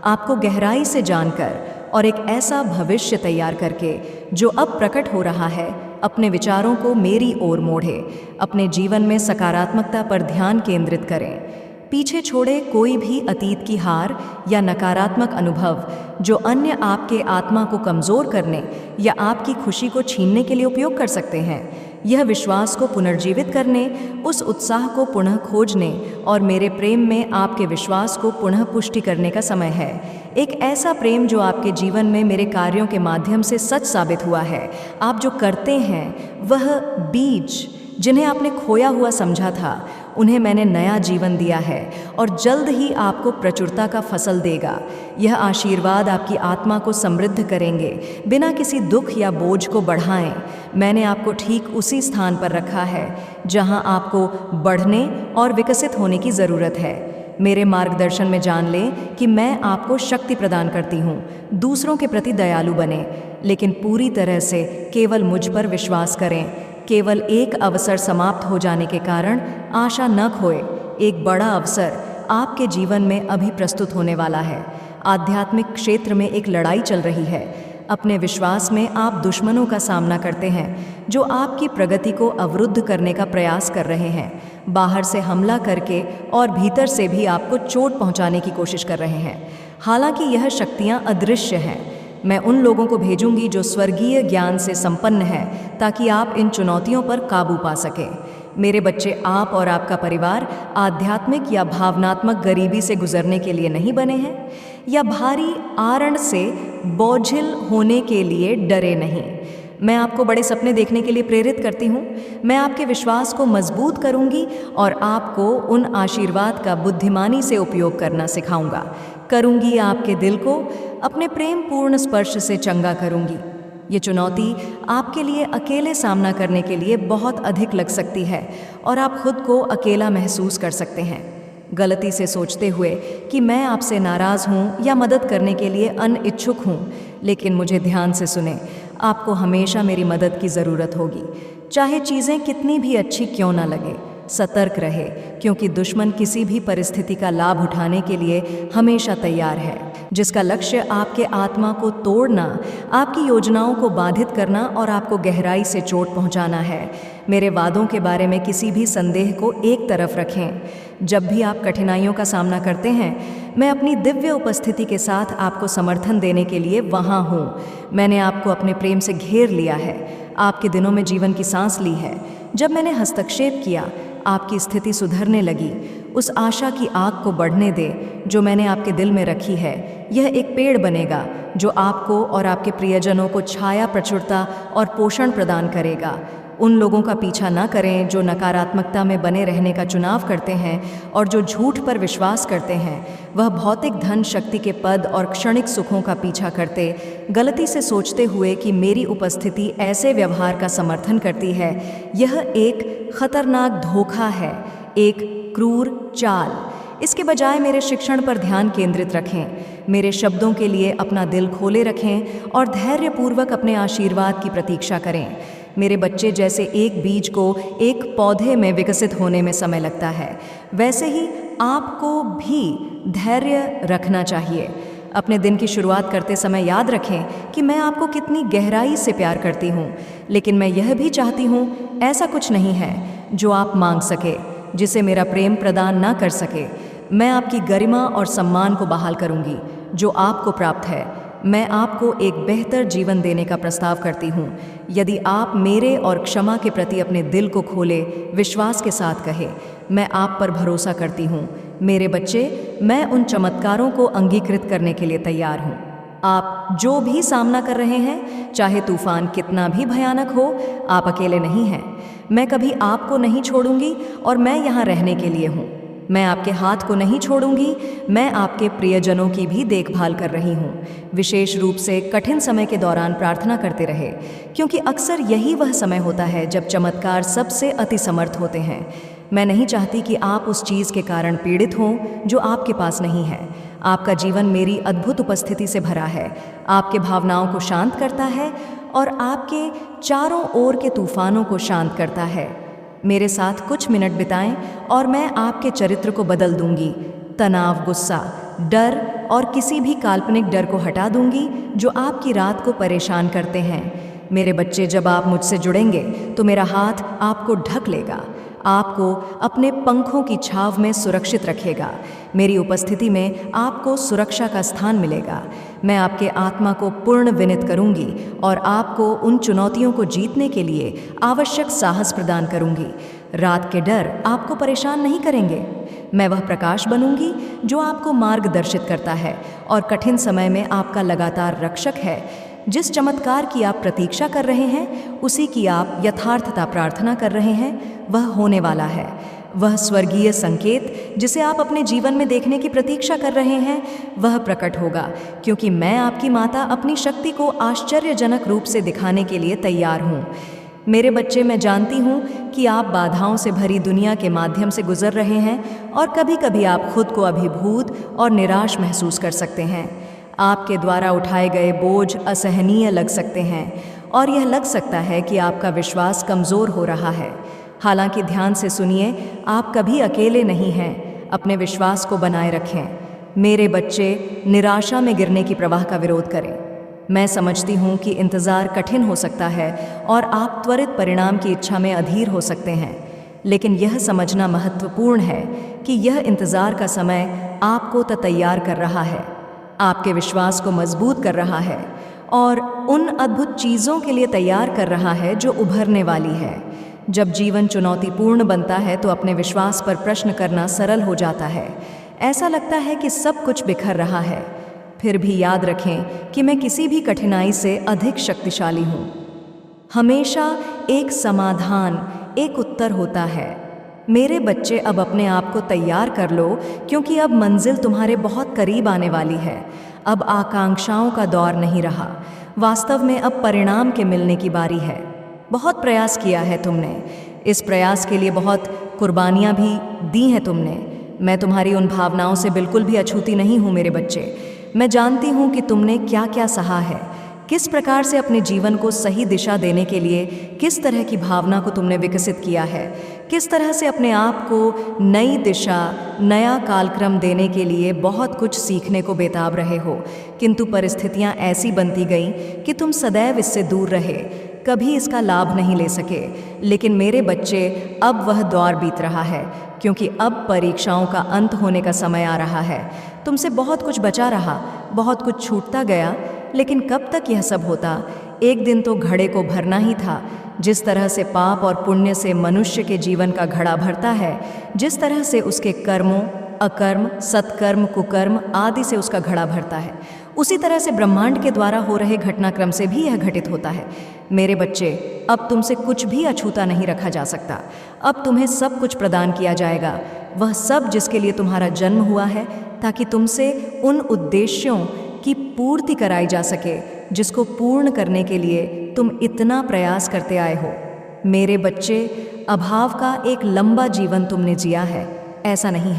आपको गहराई से जानकर और एक ऐसा भविष्य तैयार करके जो अब प्रकट हो रहा है। अपने विचारों को मेरी ओर मोड़े, अपने जीवन में सकारात्मकता पर ध्यान केंद्रित करें। पीछे छोड़े कोई भी अतीत की हार या नकारात्मक अनुभव जो अन्य आपके आत्मा को कमज़ोर करने या आपकी खुशी को छीनने के लिए उपयोग कर सकते हैं। यह विश्वास को पुनर्जीवित करने, उस उत्साह को पुनः खोजने और मेरे प्रेम में आपके विश्वास को पुनः पुष्टि करने का समय है। एक ऐसा प्रेम जो आपके जीवन में मेरे कार्यों के माध्यम से सच साबित हुआ है। आप जो करते हैं वह बीज जिन्हें आपने खोया हुआ समझा था, उन्हें मैंने नया जीवन दिया है और जल्द ही आपको प्रचुरता का फसल देगा। यह आशीर्वाद आपकी आत्मा को समृद्ध करेंगे, बिना किसी दुख या बोझ को बढ़ाएं। मैंने आपको ठीक उसी स्थान पर रखा है जहां आपको बढ़ने और विकसित होने की ज़रूरत है। मेरे मार्गदर्शन में जान लें कि मैं आपको शक्ति प्रदान करती हूँ। दूसरों के प्रति दयालु बने, लेकिन पूरी तरह से केवल मुझ पर विश्वास करें। केवल एक अवसर समाप्त हो जाने के कारण आशा न खोए। एक बड़ा अवसर आपके जीवन में अभी प्रस्तुत होने वाला है। आध्यात्मिक क्षेत्र में एक लड़ाई चल रही है। अपने विश्वास में आप दुश्मनों का सामना करते हैं जो आपकी प्रगति को अवरुद्ध करने का प्रयास कर रहे हैं। बाहर से हमला करके और भीतर से भी आपको चोट पहुंचाने की कोशिश कर रहे हैं। हालांकि यह शक्तियां अदृश्य हैं, मैं उन लोगों को भेजूंगी जो स्वर्गीय ज्ञान से संपन्न है, ताकि आप इन चुनौतियों पर काबू पा सकें। मेरे बच्चे, आप और आपका परिवार आध्यात्मिक या भावनात्मक गरीबी से गुजरने के लिए नहीं बने हैं, या भारी आरण से बोझिल होने के लिए डरे नहीं। मैं आपको बड़े सपने देखने के लिए प्रेरित करती हूँ। मैं आपके विश्वास को मजबूत करूँगी और आपको उन आशीर्वाद का बुद्धिमानी से उपयोग करना सिखाऊंगा। करूँगी आपके दिल को अपने प्रेम पूर्ण स्पर्श से चंगा करूँगी। ये चुनौती आपके लिए अकेले सामना करने के लिए बहुत अधिक लग सकती है और आप खुद को अकेला महसूस कर सकते हैं, गलती से सोचते हुए कि मैं आपसे नाराज़ हूँ या मदद करने के लिए अनिच्छुक हूँ। लेकिन मुझे ध्यान से सुने, आपको हमेशा मेरी मदद की ज़रूरत होगी, चाहे चीज़ें कितनी भी अच्छी क्यों ना लगे। सतर्क रहे, क्योंकि दुश्मन किसी भी परिस्थिति का लाभ उठाने के लिए हमेशा तैयार है, जिसका लक्ष्य आपके आत्मा को तोड़ना, आपकी योजनाओं को बाधित करना और आपको गहराई से चोट पहुंचाना है। मेरे वादों के बारे में किसी भी संदेह को एक तरफ रखें। जब भी आप कठिनाइयों का सामना करते हैं, मैं अपनी दिव्य उपस्थिति के साथ आपको समर्थन देने के लिए वहाँ हूँ। मैंने आपको अपने प्रेम से घेर लिया है, आपके दिनों में जीवन की सांस ली है। जब मैंने हस्तक्षेप किया, आपकी स्थिति सुधरने लगी। उस आशा की आग को बढ़ने दे जो मैंने आपके दिल में रखी है। यह एक पेड़ बनेगा जो आपको और आपके प्रियजनों को छाया, प्रचुरता और पोषण प्रदान करेगा। उन लोगों का पीछा न करें जो नकारात्मकता में बने रहने का चुनाव करते हैं और जो झूठ पर विश्वास करते हैं। वह भौतिक धन, शक्ति के पद और क्षणिक सुखों का पीछा करते, गलती से सोचते हुए कि मेरी उपस्थिति ऐसे व्यवहार का समर्थन करती है। यह एक खतरनाक धोखा है, एक क्रूर चाल। इसके बजाय मेरे शिक्षण पर ध्यान केंद्रित रखें, मेरे शब्दों के लिए अपना दिल खोले रखें और धैर्यपूर्वक अपने आशीर्वाद की प्रतीक्षा करें। मेरे बच्चे, जैसे एक बीज को एक पौधे में विकसित होने में समय लगता है, वैसे ही आपको भी धैर्य रखना चाहिए। अपने दिन की शुरुआत करते समय याद रखें कि मैं आपको कितनी गहराई से प्यार करती हूँ, लेकिन मैं यह भी चाहती हूँ ऐसा कुछ नहीं है जो आप मांग सके, जिसे मेरा प्रेम प्रदान ना कर सके। मैं आपकी गरिमा और सम्मान को बहाल करूँगी जो आपको प्राप्त है। मैं आपको एक बेहतर जीवन देने का प्रस्ताव करती हूँ, यदि आप मेरे और क्षमा के प्रति अपने दिल को खोले, विश्वास के साथ कहे, मैं आप पर भरोसा करती हूँ। मेरे बच्चे, मैं उन चमत्कारों को अंगीकृत करने के लिए तैयार हूँ। आप जो भी सामना कर रहे हैं, चाहे तूफान कितना भी भयानक हो, आप अकेले नहीं हैं। मैं कभी आपको नहीं छोड़ूंगी और मैं यहाँ रहने के लिए हूँ। मैं आपके हाथ को नहीं छोड़ूंगी, मैं आपके प्रियजनों की भी देखभाल कर रही हूँ। विशेष रूप से कठिन समय के दौरान प्रार्थना करते रहे, क्योंकि अक्सर यही वह समय होता है जब चमत्कार सबसे अति समर्थ होते हैं। मैं नहीं चाहती कि आप उस चीज़ के कारण पीड़ित हों जो आपके पास नहीं है। आपका जीवन मेरी अद्भुत उपस्थिति से भरा है, आपके भावनाओं को शांत करता है और आपके चारों ओर के तूफानों को शांत करता है। मेरे साथ कुछ मिनट बिताएं और मैं आपके चरित्र को बदल दूंगी। तनाव, गुस्सा, डर और किसी भी काल्पनिक डर को हटा दूंगी जो आपकी रात को परेशान करते हैं। मेरे बच्चे, जब आप मुझसे जुड़ेंगे तो मेरा हाथ आपको ढक लेगा, आपको अपने पंखों की छाव में सुरक्षित रखेगा। मेरी उपस्थिति में आपको सुरक्षा का स्थान मिलेगा। मैं आपके आत्मा को पूर्ण विनित करूंगी और आपको उन चुनौतियों को जीतने के लिए आवश्यक साहस प्रदान करूंगी। रात के डर आपको परेशान नहीं करेंगे। मैं वह प्रकाश बनूंगी जो आपको मार्गदर्शित करता है और कठिन समय में आपका लगातार रक्षक है। जिस चमत्कार की आप प्रतीक्षा कर रहे हैं, उसी की आप यथार्थता प्रार्थना कर रहे हैं, वह होने वाला है। वह स्वर्गीय संकेत जिसे आप अपने जीवन में देखने की प्रतीक्षा कर रहे हैं, वह प्रकट होगा, क्योंकि मैं आपकी माता अपनी शक्ति को आश्चर्यजनक रूप से दिखाने के लिए तैयार हूँ। मेरे बच्चे, मैं जानती हूँ कि आप बाधाओं से भरी दुनिया के माध्यम से गुजर रहे हैं और कभी कभी आप खुद को अभिभूत और निराश महसूस कर सकते हैं। आपके द्वारा उठाए गए बोझ असहनीय लग सकते हैं और यह लग सकता है कि आपका विश्वास कमज़ोर हो रहा है। हालांकि ध्यान से सुनिए, आप कभी अकेले नहीं हैं। अपने विश्वास को बनाए रखें। मेरे बच्चे, निराशा में गिरने की प्रवाह का विरोध करें। मैं समझती हूँ कि इंतज़ार कठिन हो सकता है और आप त्वरित परिणाम की इच्छा में अधीर हो सकते हैं, लेकिन यह समझना महत्वपूर्ण है कि यह इंतज़ार का समय आपको तैयार कर रहा है, आपके विश्वास को मजबूत कर रहा है और उन अद्भुत चीज़ों के लिए तैयार कर रहा है जो उभरने वाली है। जब जीवन चुनौतीपूर्ण बनता है तो अपने विश्वास पर प्रश्न करना सरल हो जाता है। ऐसा लगता है कि सब कुछ बिखर रहा है। फिर भी याद रखें कि मैं किसी भी कठिनाई से अधिक शक्तिशाली हूँ। हमेशा एक समाधान, एक उत्तर होता है। मेरे बच्चे, अब अपने आप को तैयार कर लो, क्योंकि अब मंजिल तुम्हारे बहुत करीब आने वाली है। अब आकांक्षाओं का दौर नहीं रहा, वास्तव में अब परिणाम के मिलने की बारी है। बहुत प्रयास किया है तुमने, इस प्रयास के लिए बहुत कुर्बानियाँ भी दी हैं तुमने। मैं तुम्हारी उन भावनाओं से बिल्कुल भी अछूती नहीं हूँ मेरे बच्चे। मैं जानती हूँ कि तुमने क्या क्या सहा है, किस प्रकार से अपने जीवन को सही दिशा देने के लिए किस तरह की भावना को तुमने विकसित किया है, किस तरह से अपने आप को नई दिशा, नया कालक्रम देने के लिए बहुत कुछ सीखने को बेताब रहे हो। किंतु परिस्थितियाँ ऐसी बनती गईं कि तुम सदैव इससे दूर रहे, कभी इसका लाभ नहीं ले सके। लेकिन मेरे बच्चे, अब वह दौर बीत रहा है, क्योंकि अब परीक्षाओं का अंत होने का समय आ रहा है। तुमसे बहुत कुछ बचा रहा, बहुत कुछ छूटता गया, लेकिन कब तक यह सब होता? एक दिन तो घड़े को भरना ही था। जिस तरह से पाप और पुण्य से मनुष्य के जीवन का घड़ा भरता है, जिस तरह से उसके कर्मों, अकर्म, सत्कर्म, कुकर्म आदि से उसका घड़ा भरता है, उसी तरह से ब्रह्मांड के द्वारा हो रहे घटनाक्रम से भी यह घटित होता है। मेरे बच्चे, अब तुमसे कुछ भी अछूता नहीं रखा जा सकता। अब तुम्हें सब कुछ प्रदान किया जाएगा, वह सब जिसके लिए तुम्हारा जन्म हुआ है, ताकि तुमसे उन उद्देश्यों की पूर्ति कराई जा सके जिसको पूर्ण करने के लिए तुम इतना प्रयास करते आए हो। मेरे बच्चे, अभाव का एक लंबा जीवन तुमने जिया है। ऐसा नहीं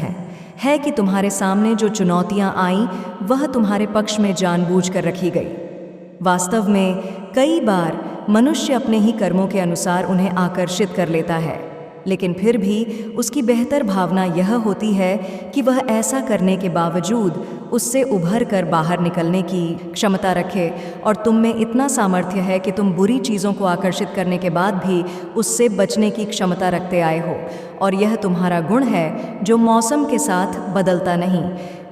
है कि तुम्हारे सामने जो चुनौतियां आईं वह तुम्हारे पक्ष में जानबूझकर रखी गई। वास्तव में कई बार मनुष्य अपने ही कर्मों के अनुसार उन्हें आकर्षित कर लेता है, लेकिन फिर भी उसकी बेहतर भावना यह होती है कि वह ऐसा करने के बावजूद उससे उभर कर बाहर निकलने की क्षमता रखे। और तुम में इतना सामर्थ्य है कि तुम बुरी चीज़ों को आकर्षित करने के बाद भी उससे बचने की क्षमता रखते आए हो। और यह तुम्हारा गुण है जो मौसम के साथ बदलता नहीं।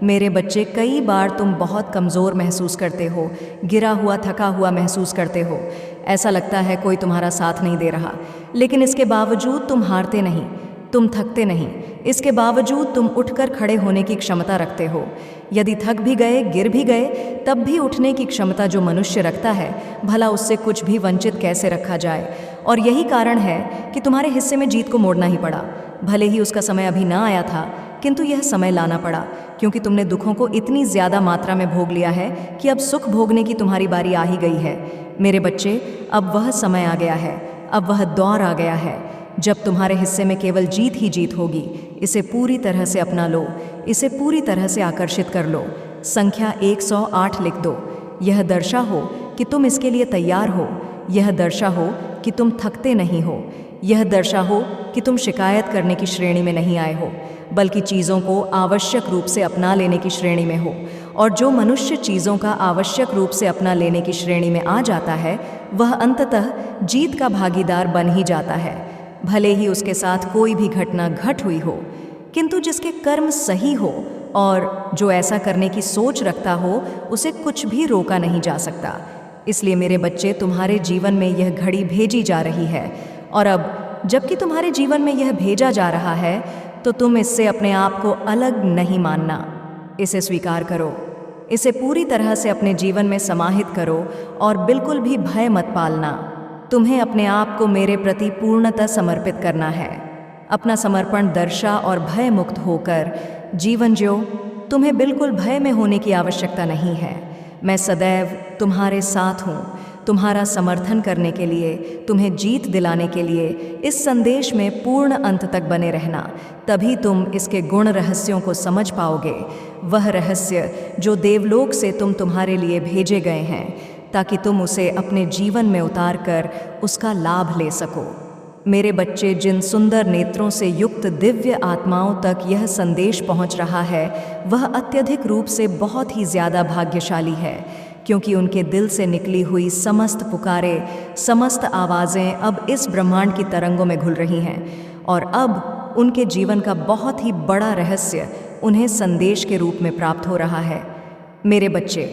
मेरे बच्चे, कई बार तुम बहुत कमज़ोर महसूस करते हो, गिरा हुआ, थका हुआ महसूस करते हो। ऐसा लगता है कोई तुम्हारा साथ नहीं दे रहा, लेकिन इसके बावजूद तुम हारते नहीं, तुम थकते नहीं। इसके बावजूद तुम उठकर खड़े होने की क्षमता रखते हो। यदि थक भी गए, गिर भी गए, तब भी उठने की क्षमता जो मनुष्य रखता है, भला उससे कुछ भी वंचित कैसे रखा जाए। और यही कारण है कि तुम्हारे हिस्से में जीत को मोड़ना ही पड़ा। भले ही उसका समय अभी ना आया था, किंतु यह समय लाना पड़ा, क्योंकि तुमने दुखों को इतनी ज़्यादा मात्रा में भोग लिया है कि अब सुख भोगने की तुम्हारी बारी आ ही गई है। मेरे बच्चे, अब वह समय आ गया है, अब वह दौर आ गया है जब तुम्हारे हिस्से में केवल जीत ही जीत होगी। इसे पूरी तरह से अपना लो, इसे पूरी तरह से आकर्षित कर लो। संख्या 108 लिख दो। यह दर्शा हो कि तुम इसके लिए तैयार हो, यह दर्शा हो कि तुम थकते नहीं हो, यह दर्शा हो कि तुम शिकायत करने की श्रेणी में नहीं आए हो, बल्कि चीज़ों को आवश्यक रूप से अपना लेने की श्रेणी में हो। और जो मनुष्य चीज़ों का आवश्यक रूप से अपना लेने की श्रेणी में आ जाता है, वह अंततः जीत का भागीदार बन ही जाता है, भले ही उसके साथ कोई भी घटना घट हुई हो। किंतु जिसके कर्म सही हो और जो ऐसा करने की सोच रखता हो, उसे कुछ भी रोका नहीं जा सकता। इसलिए मेरे बच्चे, तुम्हारे जीवन में यह घड़ी भेजी जा रही है, और अब जबकि तुम्हारे जीवन में यह भेजा जा रहा है, तो तुम इससे अपने आप को अलग नहीं मानना। इसे स्वीकार करो, इसे पूरी तरह से अपने जीवन में समाहित करो और बिल्कुल भी भय मत पालना। तुम्हें अपने आप को मेरे प्रति पूर्णतः समर्पित करना है। अपना समर्पण दर्शा और भय मुक्त होकर जीवन जियो। तुम्हें बिल्कुल भय में होने की आवश्यकता नहीं है। मैं सदैव तुम्हारे साथ हूँ, तुम्हारा समर्थन करने के लिए, तुम्हें जीत दिलाने के लिए। इस संदेश में पूर्ण अंत तक बने रहना, तभी तुम इसके गुण रहस्यों को समझ पाओगे। वह रहस्य जो देवलोक से तुम्हारे लिए भेजे गए हैं, ताकि तुम उसे अपने जीवन में उतार कर उसका लाभ ले सको। मेरे बच्चे, जिन सुंदर नेत्रों से युक्त दिव्य आत्माओं तक यह संदेश पहुंच रहा है, वह अत्यधिक रूप से बहुत ही ज़्यादा भाग्यशाली है, क्योंकि उनके दिल से निकली हुई समस्त पुकारें, समस्त आवाज़ें अब इस ब्रह्मांड की तरंगों में घुल रही हैं, और अब उनके जीवन का बहुत ही बड़ा रहस्य उन्हें संदेश के रूप में प्राप्त हो रहा है। मेरे बच्चे,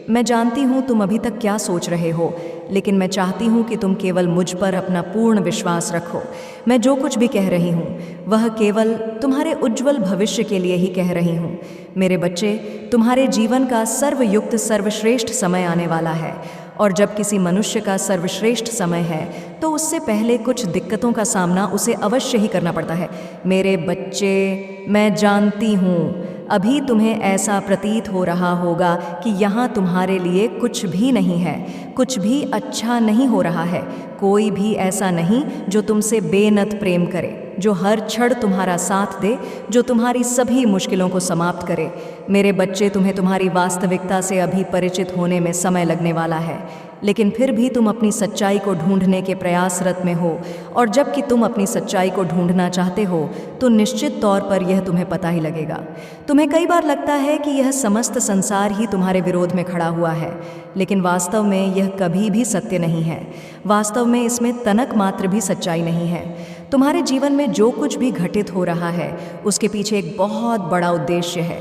मैं जानती हूँ तुम अभी तक क्या सोच रहे हो, लेकिन मैं चाहती हूँ कि तुम केवल मुझ पर अपना पूर्ण विश्वास रखो। मैं जो कुछ भी कह रही हूँ वह केवल तुम्हारे उज्जवल भविष्य के लिए ही कह रही हूँ। मेरे बच्चे, तुम्हारे जीवन का सर्वयुक्त सर्वश्रेष्ठ समय आने वाला है, और जब किसी मनुष्य का सर्वश्रेष्ठ समय है तो उससे पहले कुछ दिक्कतों का सामना उसे अवश्य ही करना पड़ता है। मेरे बच्चे, मैं जानती हूँ अभी तुम्हें ऐसा प्रतीत हो रहा होगा कि यहाँ तुम्हारे लिए कुछ भी नहीं है, कुछ भी अच्छा नहीं हो रहा है। कोई भी ऐसा नहीं जो तुमसे बेनत प्रेम करे, जो हर क्षण तुम्हारा साथ दे, जो तुम्हारी सभी मुश्किलों को समाप्त करे। मेरे बच्चे, तुम्हें तुम्हारी वास्तविकता से अभी परिचित होने में समय लगने वाला है, लेकिन फिर भी तुम अपनी सच्चाई को ढूंढने के प्रयासरत में हो, और जबकि तुम अपनी सच्चाई को ढूंढना चाहते हो तो निश्चित तौर पर यह तुम्हें पता ही लगेगा। तुम्हें कई बार लगता है कि यह समस्त संसार ही तुम्हारे विरोध में खड़ा हुआ है, लेकिन वास्तव में यह कभी भी सत्य नहीं है। वास्तव में इसमें तनक मात्र भी सच्चाई नहीं है। तुम्हारे जीवन में जो कुछ भी घटित हो रहा है उसके पीछे एक बहुत बड़ा उद्देश्य है,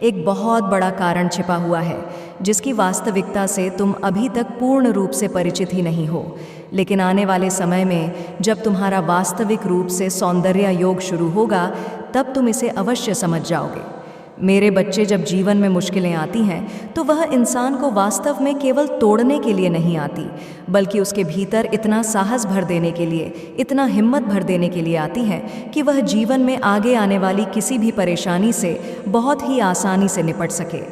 एक बहुत बड़ा कारण छिपा हुआ है, जिसकी वास्तविकता से तुम अभी तक पूर्ण रूप से परिचित ही नहीं हो। लेकिन आने वाले समय में जब तुम्हारा वास्तविक रूप से सौंदर्य योग शुरू होगा, तब तुम इसे अवश्य समझ जाओगे। मेरे बच्चे, जब जीवन में मुश्किलें आती हैं तो वह इंसान को वास्तव में केवल तोड़ने के लिए नहीं आती, बल्कि उसके भीतर इतना साहस भर देने के लिए, इतना हिम्मत भर देने के लिए आती हैं कि वह जीवन में आगे आने वाली किसी भी परेशानी से बहुत ही आसानी से निपट सके।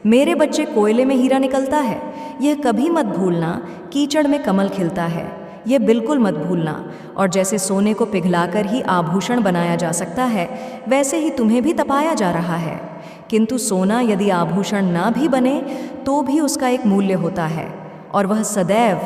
मेरे बच्चे, कोयले में हीरा निकलता है, यह कभी मत भूलना। कीचड़ में कमल खिलता है, यह बिल्कुल मत भूलना। और जैसे सोने को पिघलाकर ही आभूषण बनाया जा सकता है, वैसे ही तुम्हें भी तपाया जा रहा है। किंतु सोना यदि आभूषण ना भी बने तो भी उसका एक मूल्य होता है, और वह सदैव